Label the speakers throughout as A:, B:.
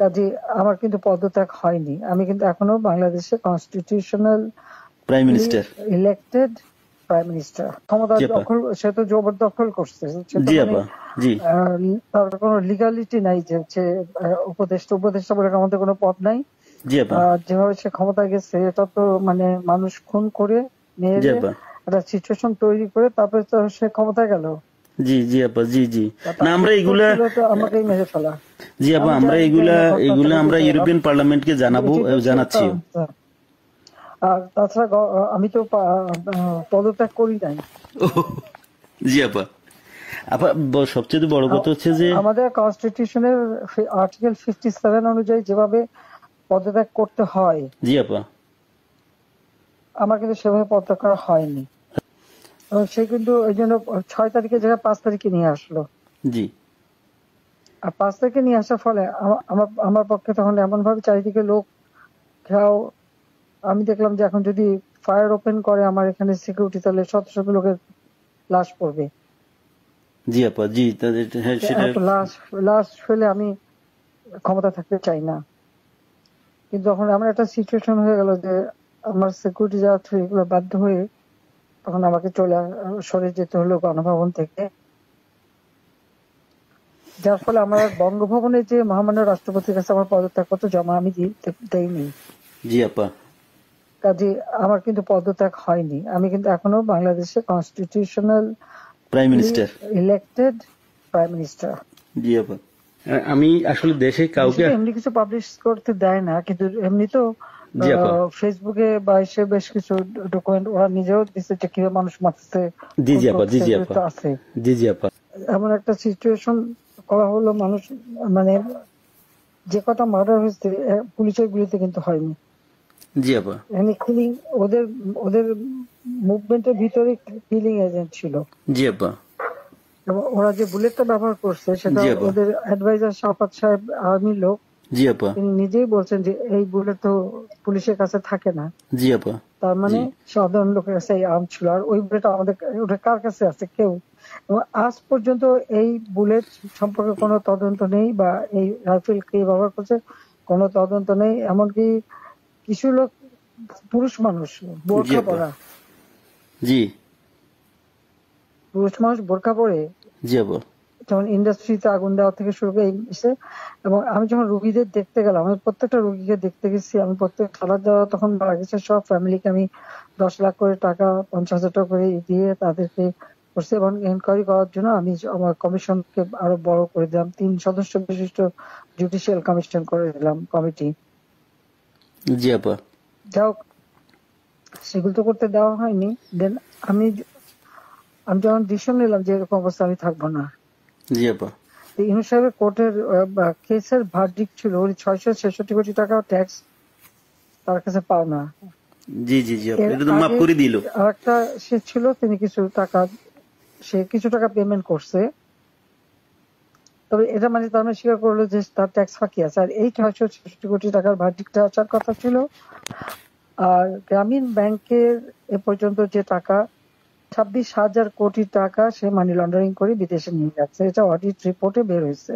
A: কাজে আমার কিন্তু পদত্যাগ হয়নি। আমি কিন্তু এখনো বাংলাদেশে constitutional
B: prime minister
A: elected prime minister. ক্ষমতা দখল, সে তো জবরদখল করছে,
B: জি আপা জি
A: তার কোনো লিগালিটি নাই যে হচ্ছে উপদেষ্টা বলে আমাদের কোনো পদ নাই।
B: জি আপা
A: যেভাবে সে ক্ষমতা গেছে এটা তো মানে মানুষ খুন করে মেরে একটা সিচুয়েশন তৈরি করে তারপরে তো সে ক্ষমতায় গেল।
B: জি জি আপা জি জি না আমরা এগুলা
A: আমাকেই মেরে ফেলা।
B: জি আপা আমরা এগুলা আমরা ইউরোপিয়ান পার্লামেন্টকে জানাবো, জানাচ্ছি।
A: আর তাছাড়া আমি তো পদত্যাগ করি নাই।
B: জি আপা আপা সবচেয়ে বড় কথা হচ্ছে যে
A: আমাদের কনস্টিটিউশনের আর্টিকেল 57 অনুযায়ী যেভাবে পদত্যাগ করতে হয়,
B: জি আপা
A: আমার কিন্তু সেভাবে পদত্যাগ করা হয়নি। সে কিন্তু ওই জন্য 6 তারিখে জায়গায় 5 তারিখে নিয়ে আসলো।
B: জি
A: আর 5 তারিখে নিয়ে আসার ফলে আমার পক্ষে তখন এমন ভাবে চারিদিকে লোক ঘেরাও, আমি দেখলাম যে এখন যদি ফায়ার ওপেন করে আমার এখানে সিকিউরিটি, তাহলে শত শত লোকের লাশ পড়বে।
B: জি আপা জি
A: লাশ ফেলে আমি ক্ষমতা থাকতে চাই না। কিন্তু যখন আমার একটা সিচুয়েশন হয়ে গেল যে আমার সিকিউরিটি যাওয়া এগুলো বাধ্য হয়ে তখন আমাকে সরে যেতে হলো গণভবন থেকে, যার ফলে আমার বঙ্গভবনে যে মহামান্য রাষ্ট্রপতির কাছে আমার পদত্যাগপত্র জমা আমি দেইনি।
B: জি আপা
A: কাজে আমার কিন্তু পদত্যাগ হয়নি। আমি কিন্তু এখনো বাংলাদেশে constitutional
B: prime minister
A: elected prime minister.
B: জি আপা আমি আসলে দেশে কাউকে
A: এমনি কিছু পাবলিশ করতে দেয় না, কিন্তু এমনি তো ফেসবুকে বা এসে বেশ কিছু ডকুমেন্ট ওরা নিজেও দিচ্ছে যে কিভাবে মানুষ মারছে।
B: জি জি আপা জি জি আপা আছে জি জি আপা
A: এমন একটা সিচুয়েশন করা হলো, মানুষ মানে যে কটা মার্ডার হয়েছে পুলিশের গুলিতে কিন্তু হয়নি।
B: জি আপা
A: কিলিং ওদের মুভমেন্টের ভিতরে কিলিং এজেন্ট ছিল।
B: জি আপা
A: এবং ওরা যে বুলেটটা ব্যবহার করছে সেটা ওদের অ্যাডভাইজার শাফাত সাহেব আর্মির লোক।
B: জি আপা
A: তিনি নিজেই বলছেন যে এই বুলেট তো পুলিশের কাছে থাকে না।
B: জি আপা
A: তার মানে সাধারণ লোকের কাছে এই আর্ম ছিল। আর ওই বুলেট আমাদের ওটা কার কাছে আছে কেউ, এবং আজ পর্যন্ত এই বুলেট সম্পর্কে কোনো তদন্ত নেই, বা এই রাইফেল কে ব্যবহার করছে কোনো তদন্ত নেই। এমনকি কিছু লোক পুরুষ মানুষ বোরখা পরা,
B: জি
A: পুরুষ মানুষ বোরখা পরে যেমন ইন্ডাস্ট্রিতে আগুন দেওয়া থেকে শুরু করে এবং আমি যখন রুগীদের দেখতে গেলাম, আমি প্রত্যেকটা রুগীকে দেখতে গেছি, আমি প্রত্যেক খাবার দেওয়া তখন মারা গেছে সব ফ্যামিলিকে আমি 10 লাখ করে টাকা 50,000 টাকা করে দিয়ে তাদেরকে করছি, এবং এনকোয়ারি করার জন্য আমি আমার কমিশনকে আরো বড় করে দিলাম, 3 সদস্য বিশিষ্ট জুডিশিয়াল কমিশন করে দিলাম কমিটি।
B: জি আপা
A: যাও সেগুলো তো করতে দেওয়া হয়নি। দেন আমি যখন ডিসিশন নিলাম যে এরকম অবস্থা আমি থাকবো না।
B: জি আপা
A: ইউনুস সাহেবের কোর্টের কেসের ভার্ডিক্ট ছিল 666 কোটি টাকা ট্যাক্স তার কাছে পাও না।
B: জি জি জি আপা এটা তো মাফ করে দিল।
A: আরেকটা সে ছিল, তিনি কিছু টাকা পেমেন্ট করছে, তবে এটা মানে তার মানে স্বীকার করলো যে তার ট্যাক্স ফাঁকি আছে। আর এই 666 কোটি টাকার ভার্ডিক্টটা আসার কথা ছিল। আর গ্রামীণ ব্যাংকের এ পর্যন্ত যে টাকা 26,000 কোটি টাকা সে মানি লন্ডারিং করে বিদেশে নিয়ে যাচ্ছে, এটা অডিট রিপোর্টে বের হয়েছে।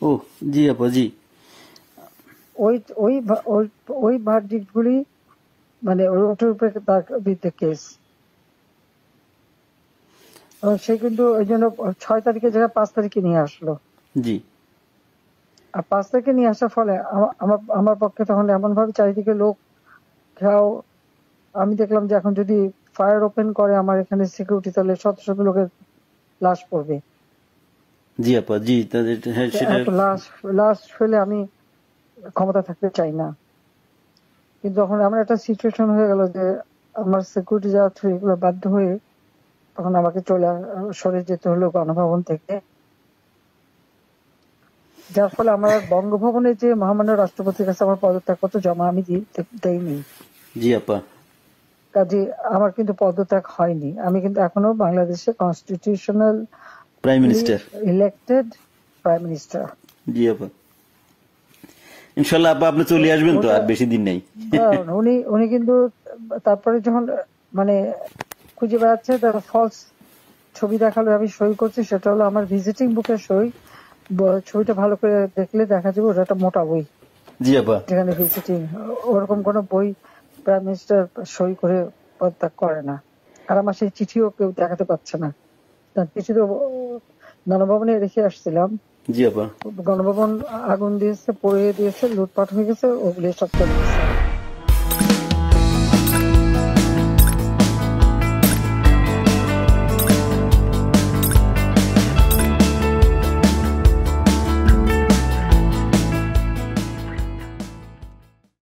B: ও জি আপা জি
A: ওই ভার্ডিক্ট গুলি মানে ওটার উপরে তার বিরুদ্ধে কেস। সে কিন্তু ওই জন্য 6 তারিখে জায়গায় 5 তারিখে নিয়ে আসলো।
B: জি
A: আর 5 তারিখে নিয়ে আসার ফলে আমার পক্ষে তখন এমন ভাবে চারিদিকে লোক ঘেরাও, আমি দেখলাম যে এখন যদি ফায়ার ওপেন করে আমার এখানে সিকিউরিটি, তাহলে শত শত লোকের লাশ পড়বে।
B: জি আপা জি
A: লাশ ফেলে আমি ক্ষমতা থাকতে চাই না। কিন্তু যখন আমার একটা সিচুয়েশন হয়ে গেল যে আমার সিকিউরিটি যাওয়া এগুলো বাধ্য হয়ে তখন আমাকে সরে যেতে হলো গণভবন থেকে, যার ফলে আমার বঙ্গভবনে যে মহামান্য রাষ্ট্রপতির কাছে আমার পদত্যাগপত্র জমা আমি দেইনি।
B: জি আপা
A: কাজে আমার কিন্তু পদত্যাগ হয়নি। আমি কিন্তু এখনো বাংলাদেশে constitutional
B: prime minister
A: elected prime minister.
B: জি আপা ইনশাআল্লাহ আপা আপনি চলে আসবেন তো, আর বেশি দিন নেই।
A: উনি কিন্তু তারপরে যখন মানে খুঁজে বেড়াচ্ছে তার ফলস ছবি দেখালো, আমি সই করছি, সেটা হলো আমার ভিজিটিং বুকের সই, ছবিটা ভালো করে দেখলে দেখা যাবে ওটা একটা মোটা বই,
B: জি আপা।
A: যেখানে ভিজিটিং ওরকম কোন বই প্রাইম মিনিস্টার সই করে পদত্যাগ করে না। আর আমার সেই চিঠিও কেউ দেখাতে পারছে না। তার চিঠি তো গণভবনে রেখে আসছিলাম।
B: জি আপা।
A: গণভবন আগুন দিয়েছে, পুড়িয়ে দিয়েছে, লুটপাট হয়ে গেছে, ওগুলি সব চলে গেছে।